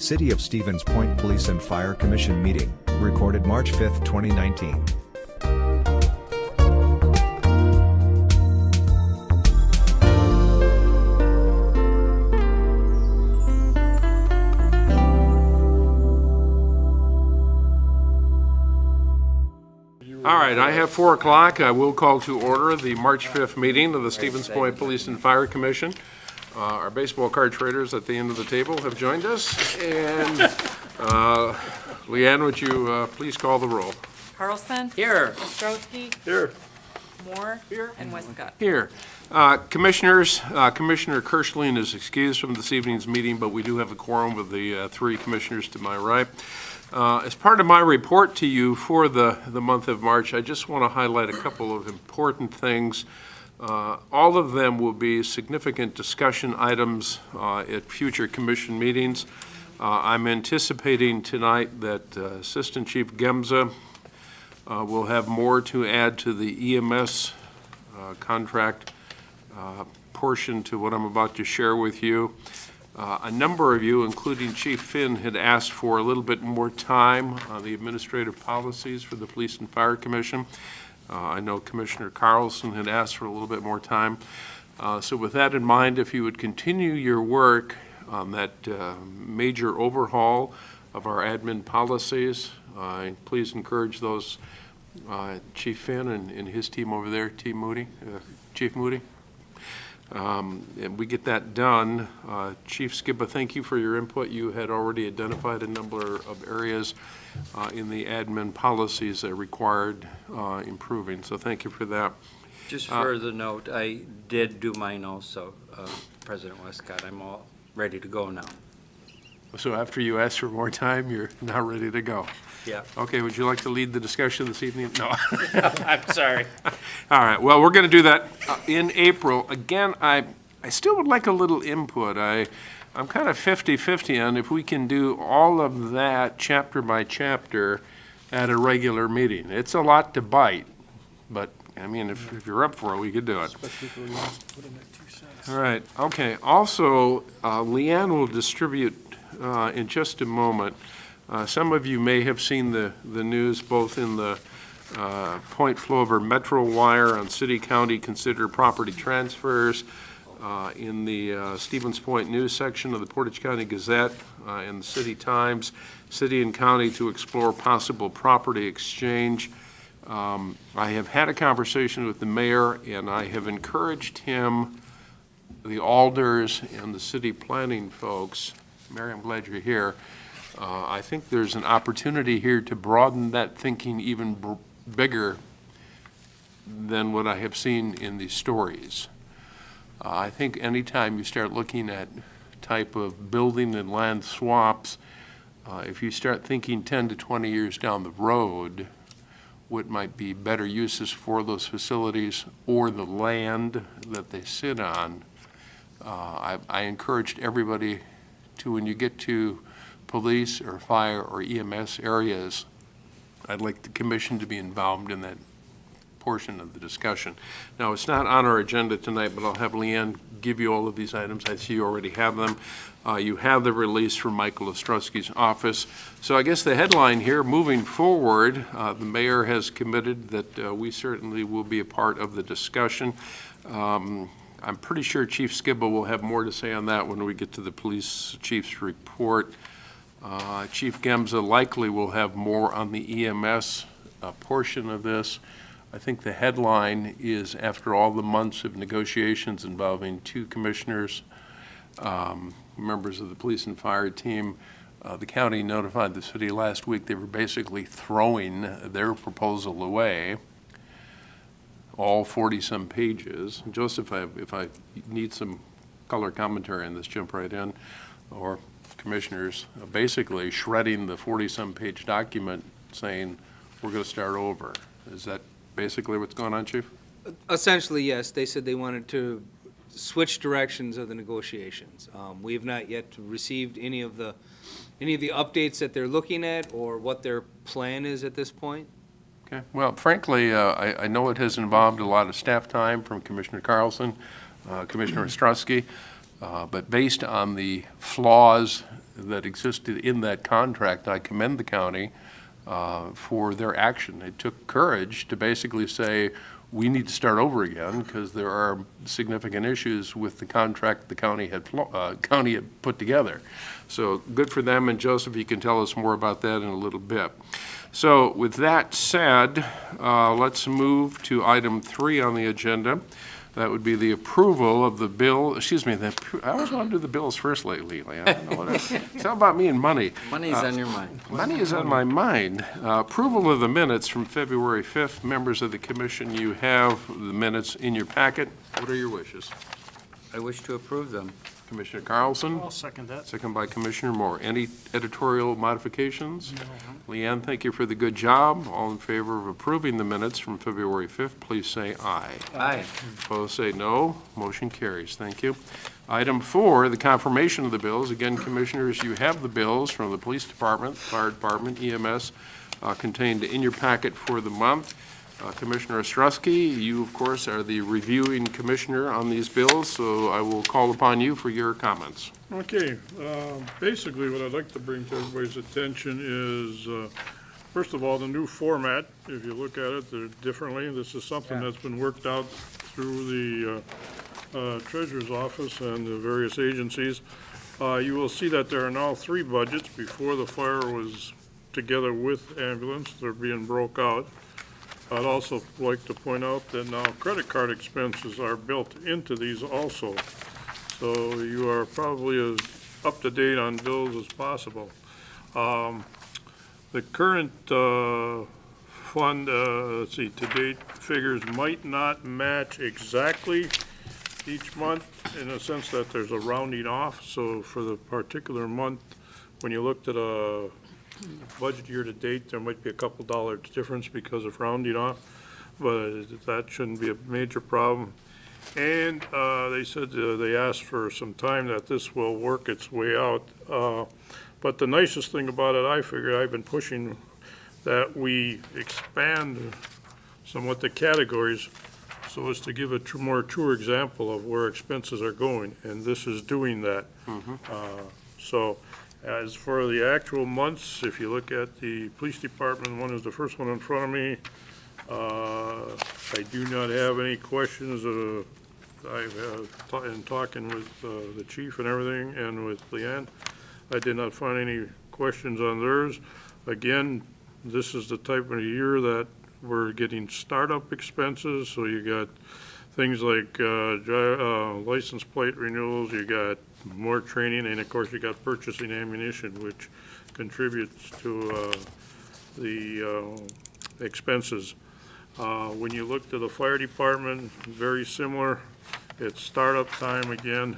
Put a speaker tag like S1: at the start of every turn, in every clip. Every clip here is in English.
S1: City of Stevens Point Police and Fire Commission meeting, recorded March 5, 2019.
S2: All right, I have 4 o'clock. I will call to order the March 5th meeting of the Stevens Point Police and Fire Commission. Our baseball card traders at the end of the table have joined us. And Leanne, would you please call the roll?
S3: Carlson?
S4: Here.
S3: Ostrowski?
S2: Here.
S3: Moore? Here. And Westcott?
S2: Here. Commissioners, Commissioner Kirschling is excused from this evening's meeting, but we do have a quorum with the 3 commissioners to my right. As part of my report to you for the month of March, I just want to highlight a couple of important things. All of them will be significant discussion items at future commission meetings. I'm anticipating tonight that Assistant Chief Gemza will have more to add to the EMS contract portion to what I'm about to share with you. A number of you, including Chief Finn, had asked for a little bit more time on the administrative policies for the Police and Fire Commission. I know Commissioner Carlson had asked for a little bit more time. So with that in mind, if you would continue your work on that major overhaul of our admin policies, please encourage those, Chief Finn and his team over there, Chief Moody. And we get that done. Chief Skiba, thank you for your input. You had already identified a number of areas in the admin policies that required improving, so thank you for that.
S4: Just for the note, I did do mine also, President Westcott. I'm all ready to go now.
S2: So after you ask for more time, you're now ready to go.
S4: Yeah.
S2: Okay, would you like to lead the discussion this evening? No.
S4: I'm sorry.
S2: All right, well, we're going to do that in April. Again, I still would like a little input. I'm kind of 50-50 on if we can do all of that chapter by chapter at a regular meeting. It's a lot to bite, but, I mean, if you're up for it, we could do it. All right, okay. Also, Leanne will distribute in just a moment. Some of you may have seen the news both in the Point Plover Metro Wire on city-county consider property transfers, in the Stevens Point News section of the Portage County Gazette and the City Times, city and county to explore possible property exchange. I have had a conversation with the mayor, and I have encouraged him, the alders, and the city planning folks. Mary, I'm glad you're here. I think there's an opportunity here to broaden that thinking even bigger than what I have seen in these stories. I think anytime you start looking at type of building and land swaps, if you start thinking 10 to 20 years down the road, what might be better uses for those facilities or the land that they sit on, I encouraged everybody to, when you get to police or fire or EMS areas, I'd like the commission to be involved in that portion of the discussion. Now, it's not on our agenda tonight, but I'll have Leanne give you all of these items. I see you already have them. You have the release from Michael Ostrowski's office. So I guess the headline here, moving forward, the mayor has committed that we certainly will be a part of the discussion. I'm pretty sure Chief Skiba will have more to say on that when we get to the police chief's report. Chief Gemza likely will have more on the EMS portion of this. I think the headline is, after all the months of negotiations involving 2 commissioners, members of the police and fire team, the county notified the city last week they were basically throwing their proposal away, all 40-some pages. Joseph, if I need some color commentary on this, jump right in, or commissioners, basically shredding the 40-some page document saying we're going to start over. Is that basically what's going on, Chief?
S5: Essentially, yes. They said they wanted to switch directions of the negotiations. We have not yet received any of the updates that they're looking at or what their plan is at this point.
S2: Okay. Well, frankly, I know it has involved a lot of staff time from Commissioner Carlson, Commissioner Ostrowski, but based on the flaws that existed in that contract. I commend the county for their action. It took courage to basically say, we need to start over again because there are significant issues with the contract the county had put together. So good for them, and Joseph, you can tell us more about that in a little bit. So with that said, let's move to item 3 on the agenda. That would be the approval of the bill, I always want to do the bills first lately. I don't know what it's all about me and money.
S4: Money's on your mind.
S2: Money is on my mind. Approval of the minutes from February 5th. Members of the commission, you have the minutes in your packet. What are your wishes?
S4: I wish to approve them.
S2: Commissioner Carlson?
S6: I'll second that.
S2: Second by Commissioner Moore. Any editorial modifications? Leanne, thank you for the good job. All in favor of approving the minutes from February 5th, please say aye.
S4: Aye.
S2: Opposed, say no. Motion carries. Thank you. Item 4, the confirmation of the bills. Again, Commissioners, you have the bills from the Police Department, Fire Department, EMS, contained in your packet for the month. Commissioner Ostrowski, you, of course, are the reviewing commissioner on these bills, so I will call upon you for your comments.
S7: Okay, basically what I'd like to bring to everybody's attention is, first of all, the new format. If you look at it differently, this is something that's been worked out through the Treasurer's Office and the various agencies. You will see that there are now 3 budgets. Before, the fire was together with ambulance. They're being broke out. I'd also like to point out that now credit card expenses are built into these also. So you are probably as up to date on bills as possible. The current fund, let's see, to date figures might not match exactly each month in a sense that there's a rounding off. So for the particular month, when you looked at a budget year to date, there might be a couple dollars difference because of rounding off, but that shouldn't be a major problem. And they said they asked for some time that this will work its way out. But the nicest thing about it, I figured, I've been pushing that we expand somewhat the categories so as to give a more true example of where expenses are going, and this is doing that. So as for the actual months, if you look at the police department, one is the first one in front of me. I do not have any questions. In talking with the chief and everything, and with Leanne, I did not find any questions on theirs. Again, this is the type of year that we're getting startup expenses, so you got things like license plate renewals, you got more training, and of course you got purchasing ammunition, which contributes to the expenses. When you look to the fire department, very similar. It's startup time again.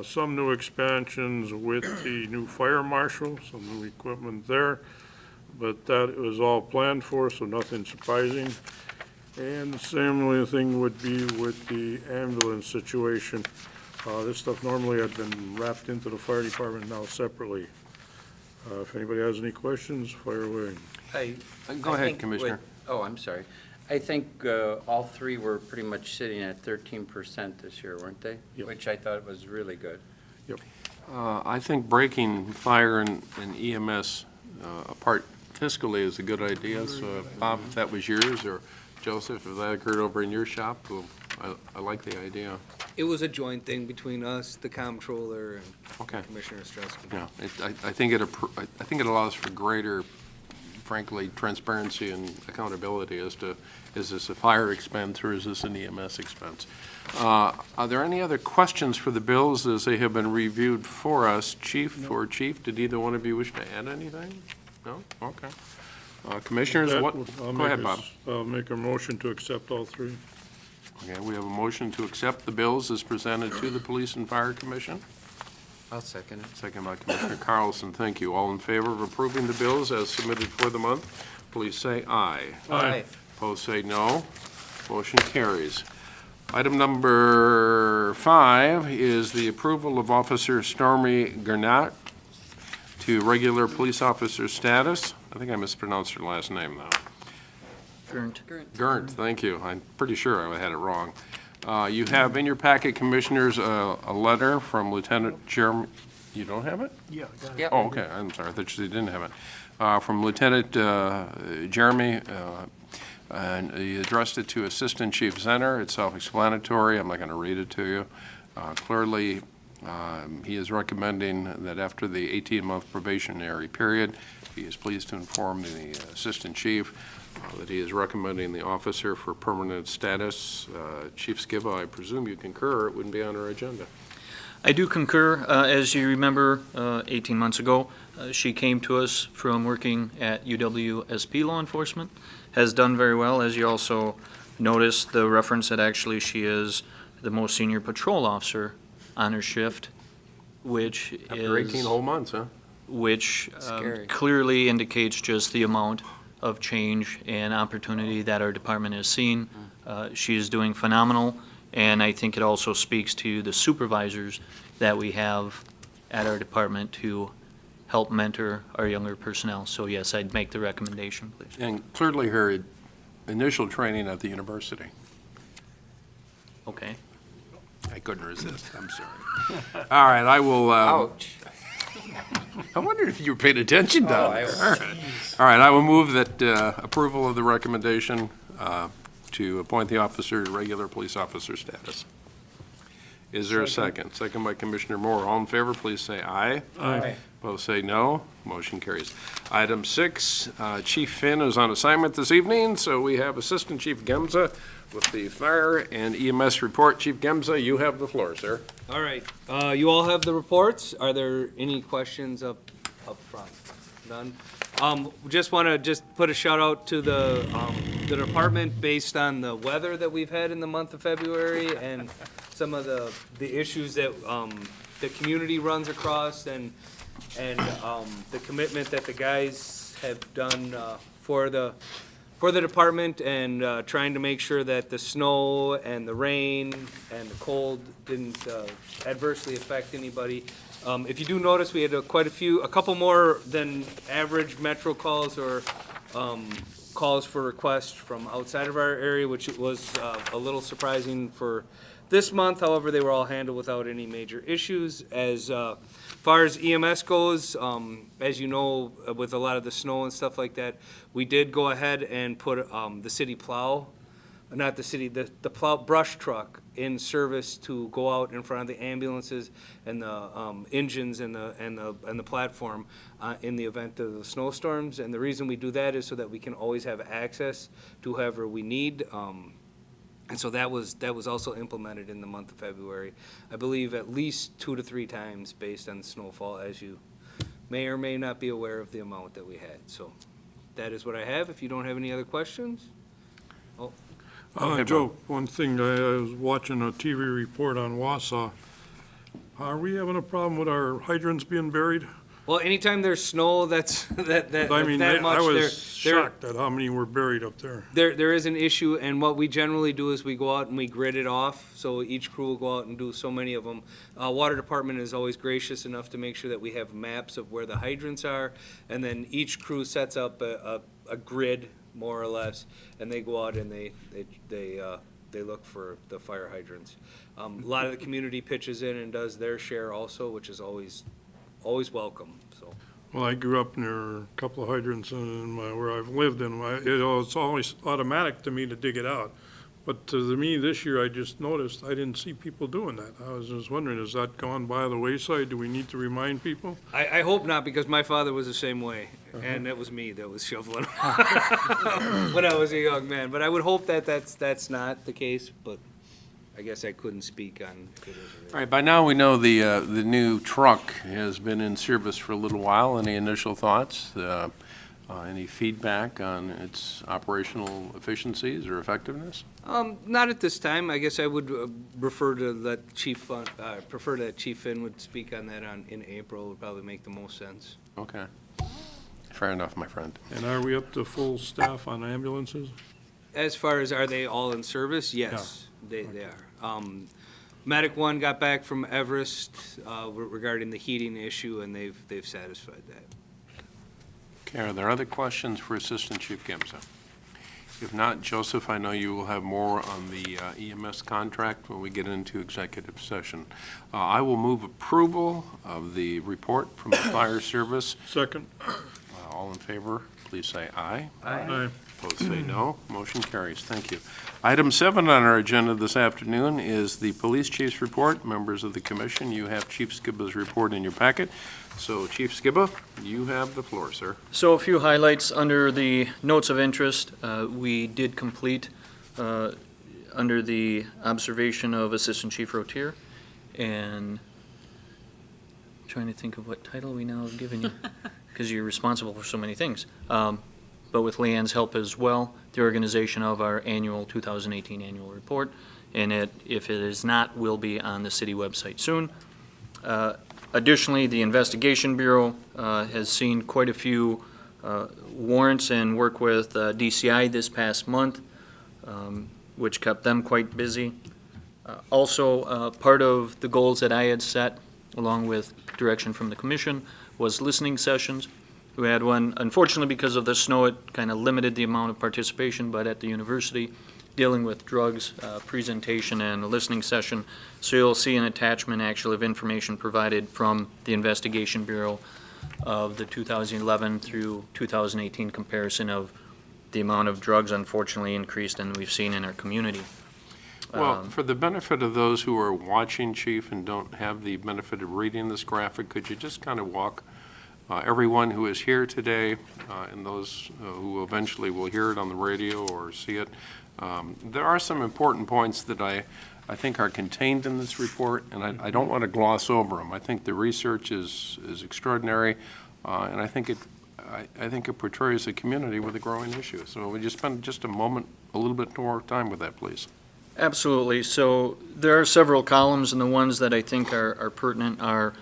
S7: Some new expansions with the new fire marshal, some new equipment there, but that was all planned for, so nothing surprising. And the same thing would be with the ambulance situation. This stuff normally had been wrapped into the fire department, now separately. If anybody has any questions, fire away.
S2: Go
S4: I
S2: ahead,
S4: think
S2: Commissioner.
S4: I'm sorry. I think all 3 were pretty much sitting at 13% this year, weren't they?
S7: Yep.
S4: Which I thought was really good.
S2: I think breaking fire and EMS apart fiscally is a good idea. So Bob, if that was yours, or Joseph, if that occurred over in your shop, well, I like the idea.
S5: It was a joint thing between us, the comptroller, and
S2: Okay.
S5: Commissioner Ostrowski.
S2: Yeah, I think it allows for greater, frankly, transparency and accountability as to, is this a fire expense or is this an EMS expense? Are there any other questions for the bills as they have been reviewed for us? Chief or Chief, did either one of you wish to add anything? No? Okay. Commissioners, what? Go ahead, Bob.
S7: I'll make a motion to accept all 3.
S2: Okay, we have a motion to accept the bills as presented to the Police and Fire Commission.
S4: I'll second it.
S2: Second by Commissioner Carlson. Thank you. All in favor of approving the bills as submitted for the month, please say aye.
S4: Aye.
S2: Opposed, say no. Motion carries. Item number 5 is the approval of Officer Stormy Gernat to regular police officer status. I think I mispronounced her last name, though. Gerndt, thank you. I'm pretty sure I had it wrong. You have in your packet, Commissioners, a letter from Lieutenant You don't have it?
S4: Yeah.
S2: Oh, okay, I'm sorry, I thought you didn't have it. From Lieutenant Jeremy, and he addressed it to Assistant Chief Zenner. It's self-explanatory, I'm not going to read it to you. Clearly, he is recommending that after the 18-month probationary period, he is pleased to inform the Assistant Chief that he is recommending the officer for permanent status. Chief Skiba, I presume you concur, it wouldn't be on our agenda.
S6: I do concur. As you remember, 18 months ago, she came to us from working at UWSP Law Enforcement, has done very well. As you also noticed, the reference that actually she is the most senior patrol officer on her shift, which
S2: After 18
S6: is,
S2: whole months, huh?
S6: which
S4: Scary.
S6: clearly indicates just the amount of change and opportunity that our department has seen. She is doing phenomenal. And I think it also speaks to the supervisors that we have at our department to help mentor our younger personnel. So yes, I'd make the recommendation, please.
S2: And clearly her initial training at the university.
S6: Okay.
S2: I couldn't resist, I'm sorry. All right, I will,
S4: Ouch.
S2: I wondered if you were paying attention down
S4: I
S2: there. All right, I will move that approval of the recommendation to appoint the officer to regular police officer status. Is there a second? Second by Commissioner Moore. All in favor, please say aye.
S7: Aye.
S2: Opposed, say no. Motion carries. Item 6, Chief Finn is on assignment this evening, so we have Assistant Chief Gemza with the fire and EMS report. Chief Gemza, you have the floor, sir.
S5: All right, you all have the reports. Are there any questions up front? None? Just want to put a shout out to the department based on the weather that we've had in the month of February and some of the issues that the community runs across and the commitment that the guys have done for the department and trying to make sure that the snow and the rain and the cold didn't adversely affect anybody. If you do notice, we had a couple more than average metro calls or calls for requests from outside of our area, which was a little surprising for this month. However, they were all handled without any major issues. As far as EMS goes, as you know, with a lot of the snow and stuff like that, we did go ahead and put the city plow, not the city, the plow brush truck in service to go out in front of the ambulances and the engines and the platform in the event of the snowstorms. And the reason we do that is so that we can always have access to whoever we need. And so that was also implemented in the month of February. I believe at least 2 to 3 times based on snowfall, as you may or may not be aware of the amount that we had. So that is what I have. If you don't have any other questions.
S7: Joe, one thing, I was watching a TV report on Wausau. Are we having a problem with our hydrants being buried?
S5: Well, anytime there's snow, that's that
S7: I mean,
S5: that much.
S7: I
S5: there-
S7: was shocked at how many were buried up there.
S5: There is an issue, and what we generally do is we go out and we grid it off, so each crew will go out and do so many of them. Water Department is always gracious enough to make sure that we have maps of where the hydrants are, and then each crew sets up a grid, more or less, and they go out and they look for the fire hydrants. A lot of the community pitches in and does their share also, which is always welcome, so.
S7: Well, I grew up near a couple of hydrants in where I've lived, and it's always automatic to me to dig it out. But to me, this year, I just noticed, I didn't see people doing that. I was just wondering, has that gone by the wayside? Do we need to remind people?
S5: I hope not, because my father was the same way, and it was me that was shoveling when I was a young man. But I would hope that that's not the case, but I guess I couldn't speak on if it is or
S2: All
S5: isn't.
S2: right, by now we know the new truck has been in service for a little while. Any initial thoughts? Any feedback on its operational efficiencies or effectiveness?
S5: Not at this time. I guess I would prefer that Chief Finn would speak on that in April. Would probably make the most sense.
S2: Okay. Fair enough, my friend.
S7: And are we up to full staff on ambulances?
S5: As far as are they all in service? Yes, they are. Medic 1 got back from Everest regarding the heating issue, and they've satisfied that.
S2: Okay, are there other questions for Assistant Chief Gemza? If not, Joseph, I know you will have more on the EMS contract when we get into executive session. I will move approval of the report from the fire service.
S7: Second.
S2: All in favor, please say aye.
S7: Aye.
S2: Opposed, say no. Motion carries. Thank you. Item 7 on our agenda this afternoon is the police chief's report. Members of the commission, you have Chief Skiba's report in your packet. So, Chief Skiba, you have the floor, sir.
S6: So a few highlights under the notes of interest. We did complete, under the observation of Assistant Chief Rotier, and trying to think of what title we now have given you, because you're responsible for so many things. But with Leanne's help as well, the organization of our annual 2018 annual report, and if it is not, will be on the city website soon. Additionally, the Investigation Bureau has seen quite a few warrants and work with DCI this past month, which kept them quite busy. Also, part of the goals that I had set, along with direction from the commission, was listening sessions. We had one, unfortunately, because of the snow, it kind of limited the amount of participation, but at the university, dealing with drugs, presentation and a listening session. So you'll see an attachment actually of information provided from the Investigation Bureau of the 2011 through 2018 comparison of the amount of drugs unfortunately increased and we've seen in our community.
S2: Well, for the benefit of those who are watching, Chief, and don't have the benefit of reading this graphic, could you just kind of walk everyone who is here today and those who eventually will hear it on the radio or see it? There are some important points that I think are contained in this report, and I don't want to gloss over them. I think the research is extraordinary, and I think it portrays a community with a growing issue. So would you spend just a moment, a little bit more time with that, please?
S6: Absolutely. So there are several columns, and the ones that I think are pertinent are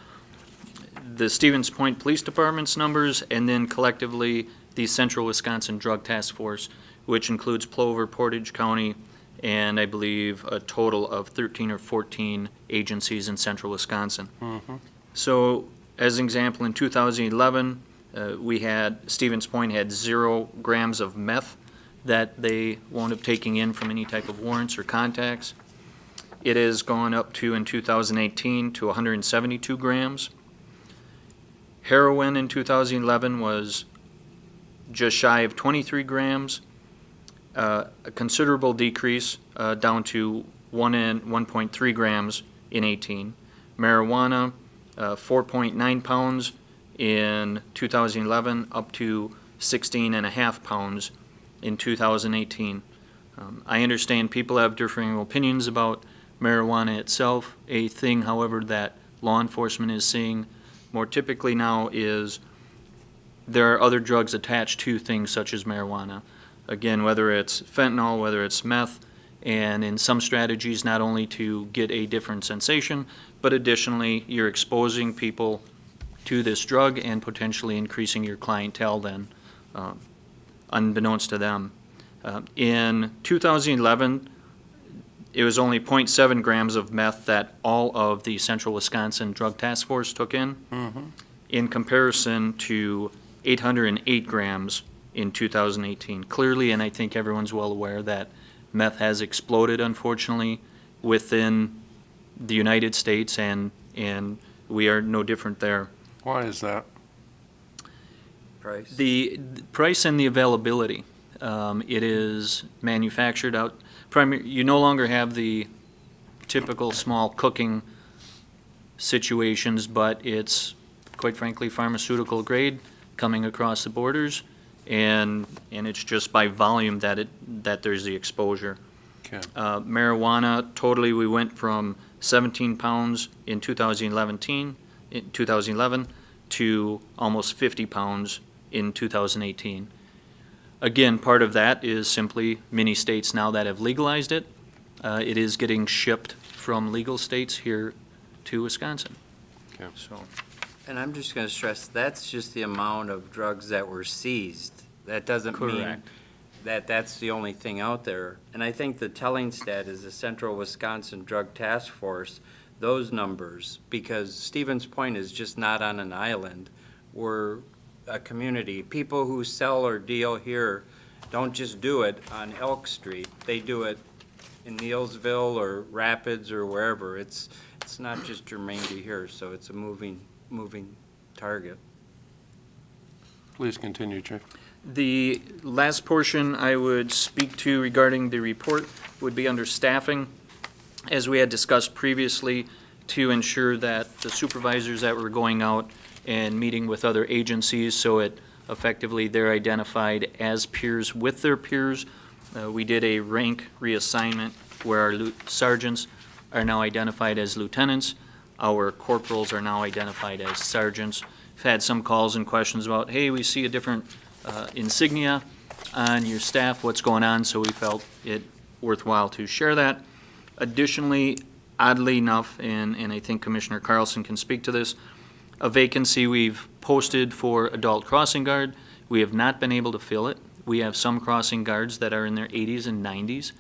S6: the Stevens Point Police Department's numbers, and then collectively the Central Wisconsin Drug Task Force, which includes Plover, Portage County, and I believe a total of 13 or 14 agencies in central Wisconsin.
S2: Mm-hmm.
S6: So, as an example, in 2011, Stevens Point had 0 grams of meth that they wound up taking in from any type of warrants or contacts. It has gone up to, in 2018, to 172 grams. Heroin in 2011 was just shy of 23 grams. A considerable decrease down to 1.3 grams in 18. Marijuana, 4.9 pounds in 2011, up to 16.5 pounds in 2018. I understand people have differing opinions about marijuana itself. A thing, however, that law enforcement is seeing more typically now is there are other drugs attached to things such as marijuana. Again, whether it's fentanyl, whether it's meth, and in some strategies not only to get a different sensation, but additionally you're exposing people to this drug and potentially increasing your clientele then, unbeknownst to them. In 2011, it was only 0.7 grams of meth that all of the Central Wisconsin Drug Task Force took in, in comparison to 808 grams in 2018. Clearly, and I think everyone's well aware that meth has exploded, unfortunately, within the United States, and we are no different there.
S2: Why is that?
S4: Price?
S6: The price and the availability. It is manufactured out. You no longer have the typical small cooking situations, but it's, quite frankly, pharmaceutical grade coming across the borders, and it's just by volume that there's the exposure.
S2: Okay.
S6: Marijuana, totally, we went from 17 pounds in 2011 to almost 50 pounds in 2018. Again, part of that is simply many states now that have legalized it. It is getting shipped from legal states here to Wisconsin.
S2: Okay.
S6: So,
S4: And I'm just going to stress, that's just the amount of drugs that were seized. That doesn't mean
S6: Correct.
S4: that that's the only thing out there. And I think the telling stat is the Central Wisconsin Drug Task Force, those numbers, because Stevens Point is just not on an island. We're a community. People who sell or deal here don't just do it on Elk Street. They do it in Neilsville or Rapids or wherever. It's not just germane to here, so it's a moving target.
S2: Please continue, Chief.
S6: The last portion I would speak to regarding the report would be under staffing. As we had discussed previously, to ensure that the supervisors that were going out and meeting with other agencies, so it effectively they're identified as peers with their peers. We did a rank reassignment where our sergeants are now identified as lieutenants. Our corporals are now identified as sergeants. We've had some calls and questions about, hey, we see a different insignia on your staff, what's going on? So we felt it worthwhile to share that. Additionally, oddly enough, and I think Commissioner Carlson can speak to this, a vacancy we've posted for adult crossing guard. We have not been able to fill it. We have some crossing guards that are in their 80s and 90s.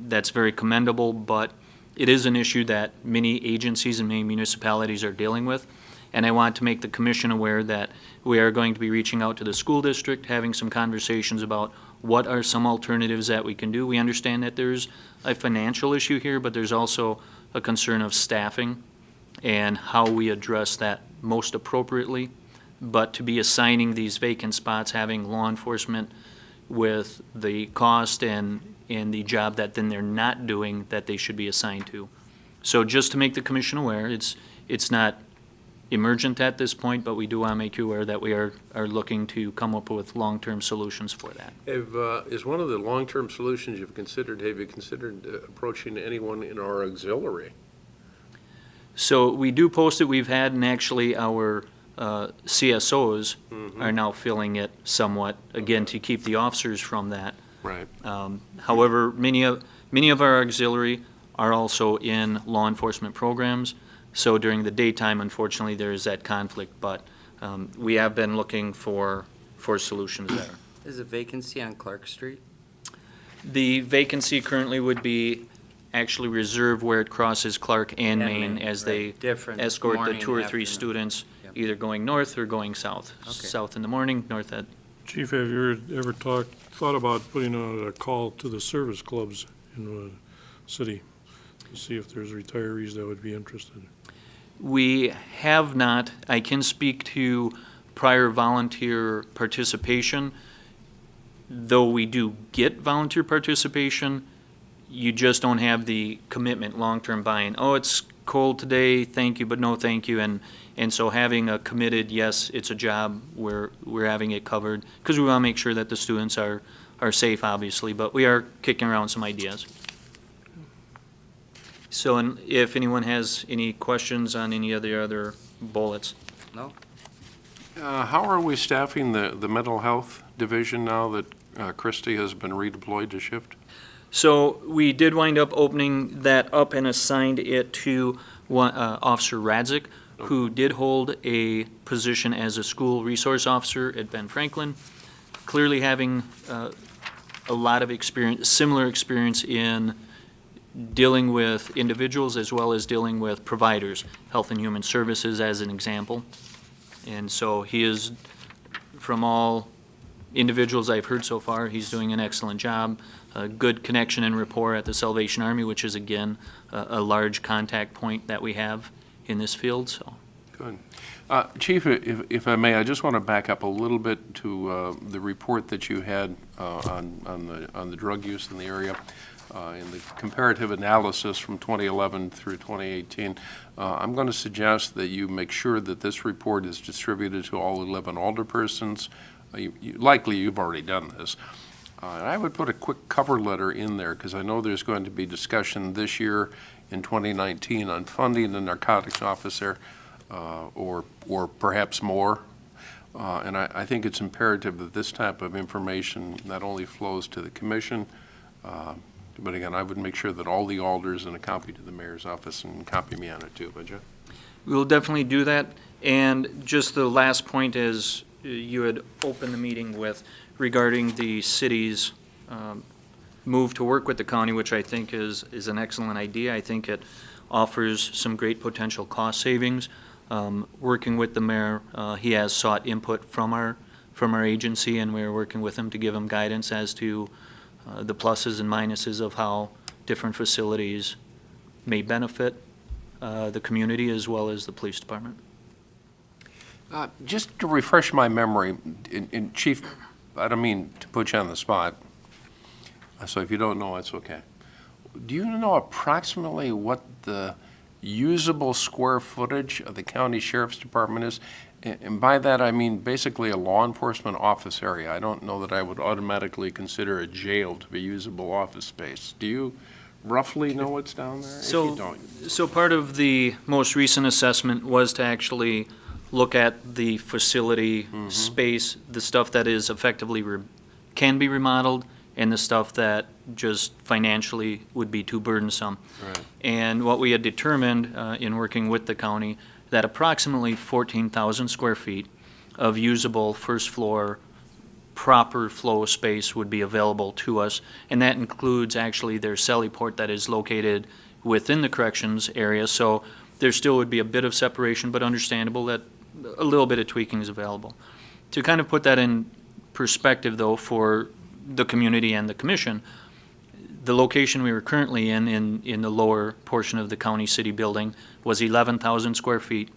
S6: That's very commendable, but it is an issue that many agencies and many municipalities are dealing with. And I want to make the commission aware that we are going to be reaching out to the school district, having some conversations about what are some alternatives that we can do. We understand that there's a financial issue here, but there's also a concern of staffing and how we address that most appropriately. But to be assigning these vacant spots, having law enforcement with the cost and the job that then they're not doing that they should be assigned to. So just to make the commission aware, it's not emergent at this point, but we do want to make you aware that we are looking to come up with long-term solutions for that.
S2: Is one of the long-term solutions have you considered approaching anyone in our auxiliary?
S6: So we do post it. We've had, and actually our CSOs are now filling it somewhat, again, to keep the officers from that.
S2: Right.
S6: However, many of our auxiliary are also in law enforcement programs. So during the daytime, unfortunately, there is that conflict, but we have been looking for solutions there.
S4: Is a vacancy on Clark Street?
S6: The vacancy currently would be actually reserved where it crosses Clark and Main as they
S4: Right. Different
S6: escort the
S4: morning,
S6: 2 or 3
S4: afternoon.
S6: students,
S4: Yep.
S6: either going north or going south.
S4: Okay.
S6: South in the morning, north at.
S7: Chief, have you ever thought about putting out a call to the service clubs in the city to see if there's retirees that would be interested?
S6: We have not. I can speak to prior volunteer participation. Though we do get volunteer participation, you just don't have the commitment, long-term buy-in. Oh, it's cold today, thank you, but no thank you. And so having a committed, yes, it's a job, we're having it covered, because we want to make sure that the students are safe, obviously, but we are kicking around some ideas. So and if anyone has any questions on any of the other bullets.
S4: No?
S2: How are we staffing the mental health division now that Christie has been redeployed to shift?
S6: So we did wind up opening that up and assigned it to Officer Radzik, who did hold a position as a school resource officer at Ben Franklin, clearly having a lot of experience, similar experience in dealing with individuals as well as dealing with providers, Health and Human Services as an example. And so he is, from all individuals I've heard so far, he's doing an excellent job. A good connection and rapport at the Salvation Army, which is again a large contact point that we have in this field. So,
S2: Good. Chief, if I may, I just want to back up a little bit to the report that you had on the drug use in the area. In the comparative analysis from 2011 through 2018, I'm going to suggest that you make sure that this report is distributed to all 11 alderpersons. Likely you've already done this. And I would put a quick cover letter in there because I know there's going to be discussion this year in 2019 on funding the narcotics officer or perhaps more. And I think it's imperative that this type of information not only flows to the commission, but again, I would make sure that all the alders and a copy to the mayor's office and copy me on it too, would you?
S6: we'll definitely do that. And just the last point is you had opened the meeting with regarding the city's move to work with the county, which I think is an excellent idea. I think it offers some great potential cost savings. Working with the mayor, he has sought input from from our agency, and we're working with them to give them guidance as to the pluses and minuses of how different facilities may benefit the community as well as the police department.
S2: Just to refresh my memory, and Chief, I don't mean to put you on the spot, so if you don't know, it's okay. Do you know approximately what the usable square footage of the county sheriff's department is? And by that, I mean basically a law enforcement office area. I don't know that I would automatically consider a jail to be usable office space. Do you roughly know what's down there? If you don't.
S6: So part of the most recent assessment was to actually look at the facility space, the stuff that is effectively can be remodeled, and the stuff that just financially would be too burdensome.
S2: Right.
S6: And what we had determined in working with the county, that approximately 14,000 square feet of usable first floor proper flow space would be available to us, and that includes actually their Sellyport that is located within the corrections area, so there still would be a bit of separation, but understandable that a little bit of tweaking is available. To kind of put that in perspective, though, for the community and the commission, the location we were currently in the lower portion of the county city building was 11,000 square feet.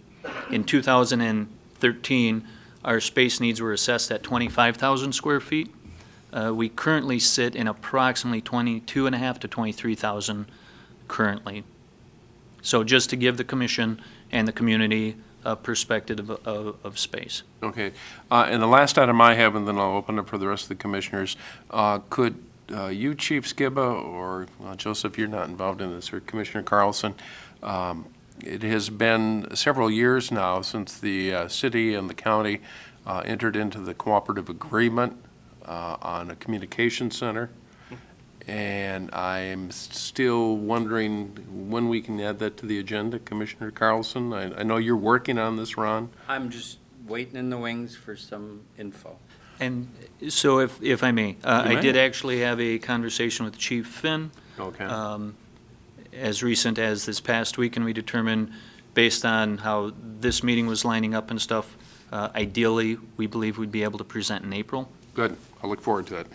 S6: In 2013, our space needs were assessed at 25,000 square feet. We currently sit in approximately 22.5 to 23,000 currently. So just to give the commission and the community a perspective of space.
S2: Okay. And the last item I have, and then I'll open up for the rest of the commissioners, could you, Chief Skiba, or Joseph, you're not involved in this, or Commissioner Carlson, it has been several years now since the city and the county entered into the cooperative agreement on a communication center. And I'm still wondering when we can add that to the agenda, Commissioner Carlson. I know you're working on this, Ron.
S4: I'm just waiting in the wings for some info.
S6: And so if I may, I
S2: may.
S6: did actually have a conversation with Chief Finn
S2: Okay.
S6: as recent as this past week, and we determined, based on how this meeting was lining up and stuff, ideally, we believe we'd be able to present in April.
S2: Good. I look forward to it.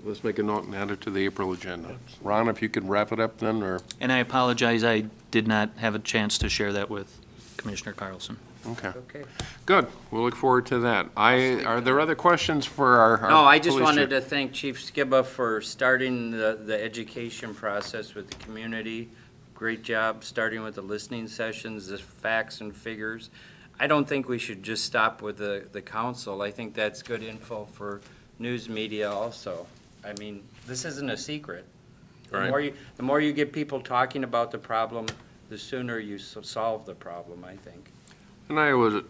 S2: Let's make a note and add it to the April agenda. Ron, if you could wrap it up then, or,
S6: And I apologize, I did not have a chance to share that with Commissioner Carlson.
S2: okay.
S4: Okay.
S2: Good. We'll look forward to that. Are there other questions for our
S4: No, I just
S2: police
S4: wanted
S2: chief?
S4: to thank Chief Skiba for starting the education process with the community. Great job starting with the listening sessions, the facts and figures. I don't think we should just stop with the council. I think that's good info for news media also. I mean, this isn't a secret.
S2: Right.
S4: The more you get people talking about the problem, the sooner you solve the problem, I think.
S2: And I would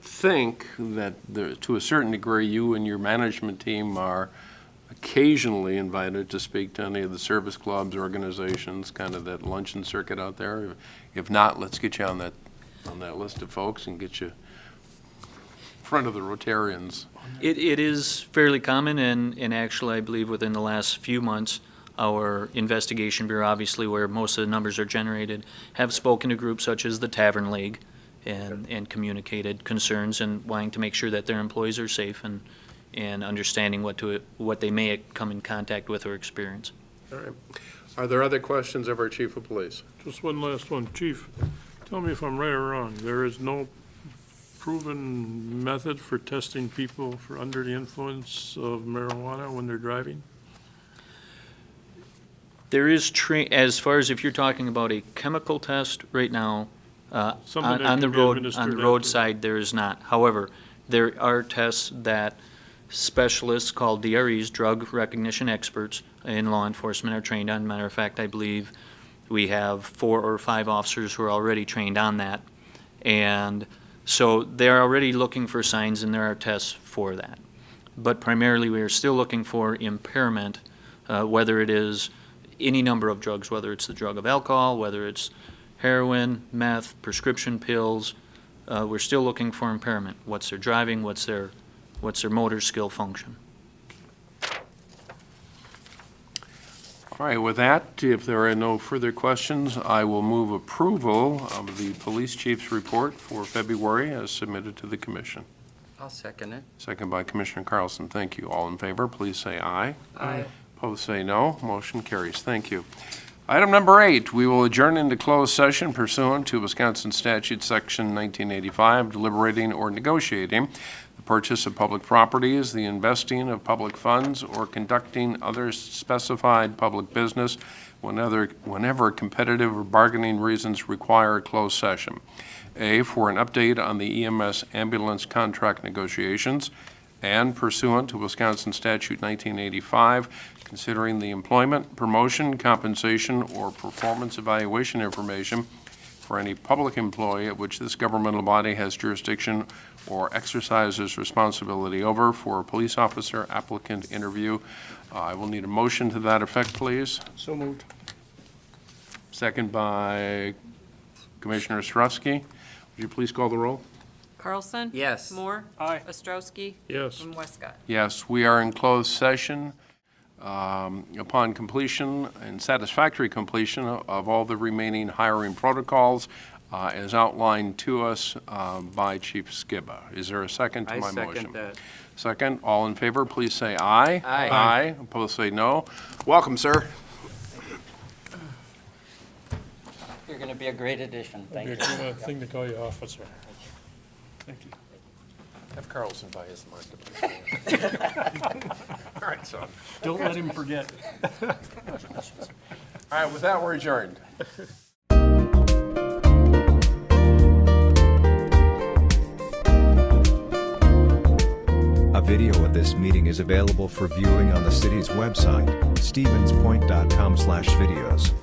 S2: think that to a certain degree, you and your management team are occasionally invited to speak to any of the service clubs, organizations, kind of that luncheon circuit out there. If not, let's get you on that list of folks and get you in front of the Rotarians.
S6: It is fairly common, and actually, I believe within the last few months, our investigation bureau, obviously where most of the numbers are generated, have spoken to groups such as the Tavern League and communicated concerns and wanting to make sure that their employees are safe and understanding what they may come in contact with or experience.
S2: All right. Are there other questions of our chief of police?
S7: Just one last one. Chief, tell me if I'm right or wrong. There is no proven method for testing people for under the influence of marijuana when they're driving?
S6: There is, as far as if you're talking about a chemical test right now,
S7: Something that
S6: on the
S7: can be
S6: road,
S7: administered
S6: on the
S7: after.
S6: roadside, there is not. However, there are tests that specialists called DREs, drug recognition experts in law enforcement, are trained on. Matter of fact, I believe we have 4 or 5 officers who are already trained on that. And so they're already looking for signs, and there are tests for that. But primarily, we are still looking for impairment, whether it is any number of drugs, whether it's the drug of alcohol, whether it's heroin, meth, prescription pills. We're still looking for impairment. What's their driving? What's their motor skill function?
S2: All right, with that, if there are no further questions, I will move approval of the police chief's report for February as submitted to the commission.
S4: I'll second it.
S2: Second by Commissioner Carlson. Thank you. All in favor, please say aye.
S4: Aye.
S2: Opposed, say no. Motion carries. Thank you. Item number 8, we will adjourn into closed session pursuant to Wisconsin Statute Section 1985, deliberating or negotiating the purchase of public properties, the investing of public funds, or conducting other specified public business whenever competitive or bargaining reasons require a closed session. A, for an update on the EMS ambulance contract negotiations, and pursuant to Wisconsin Statute 1985, considering the employment, promotion, compensation, or performance evaluation information for any public employee at which this governmental body has jurisdiction or exercises responsibility over for a police officer applicant interview. I will need a motion to that effect, please.
S7: So moved.
S2: Second by Commissioner Ostrowski. Would you please call the roll?
S3: Carlson?
S4: Yes.
S3: Moore?
S7: Aye.
S3: Ostrowski?
S7: Yes.
S3: And Westcott?
S2: Yes, we are in closed session. Upon completion and satisfactory completion of all the remaining hiring protocols as outlined to us by Chief Skiba. Is there a second to
S4: I
S2: my motion?
S4: second that.
S2: Second, all in favor, please say aye.
S4: Aye.
S2: Aye, opposed say no. Welcome, sir.
S4: You're going to be a great addition. Thank you.
S7: Thing to call you officer. Thank you.
S2: Have Carlson buy his market. All right, son.
S7: Don't let him forget.
S2: All right, with that, we're adjourned.
S1: A video of this meeting is available for viewing on the city's website, stevenspoint.com/videos.